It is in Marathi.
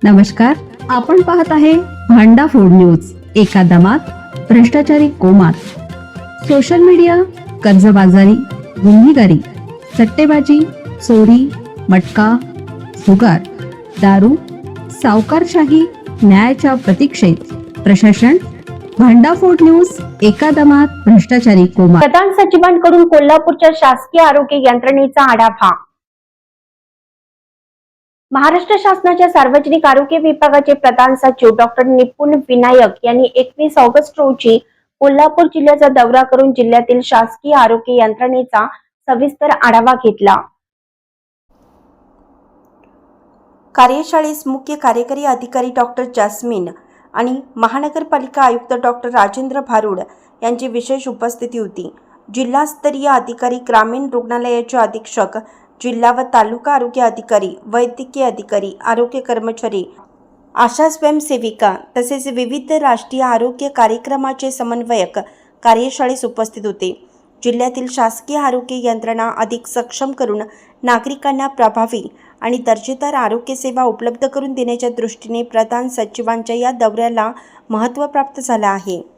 नमस्कार, आपण पाहत आहे भांडा फूड न्यूज. एका दमात भ्रष्टाचारी कोमात. सोशल मीडिया, कर्जबाजारी, गुन्हेगारी, सट्टेबाजी, चोरी, मटका, जुगार, दारू, सावकारशाही, न्यायाच्या प्रतीक्षेत प्रशासन. भांडा फूड न्यूज. एका दमात भ्रष्टाचारी कोमात. प्रधान सचिवांकडून कोल्हापूरच्या शासकीय आरोग्य यंत्रणेचा आढावा. महाराष्ट्र शासनाच्या सार्वजनिक आरोग्य विभागाचे प्रधान सचिव डॉक्टर निपुण विनायक यांनी 21 ऑगस्ट रोजी कोल्हापूर जिल्ह्याचा दौरा करून जिल्ह्यातील शासकीय आरोग्य यंत्रणेचा सविस्तर आढावा घेतला. कार्यशाळेस मुख्य कार्यकारी अधिकारी डॉक्टर जास्मिन आणि महानगरपालिका आयुक्त डॉक्टर राजेंद्र भारुड यांची विशेष उपस्थिती होती. जिल्हास्तरीय अधिकारी, ग्रामीण रुग्णालयाचे अधीक्षक, जिल्हा व तालुका आरोग्य अधिकारी, वैद्यकीय अधिकारी, आरोग्य कर्मचारी, आशा स्वयंसेविका तसेच विविध राष्ट्रीय आरोग्य कार्यक्रमाचे समन्वयक कार्यशाळेस उपस्थित होते. जिल्ह्यातील शासकीय आरोग्य यंत्रणा अधिक सक्षम करून नागरिकांना प्रभावी आणि दर्जेदार आरोग्य सेवा उपलब्ध करून देण्याच्या दृष्टीने प्रधान सचिवांच्या या दौऱ्याला महत्त्व प्राप्त झाले आहे.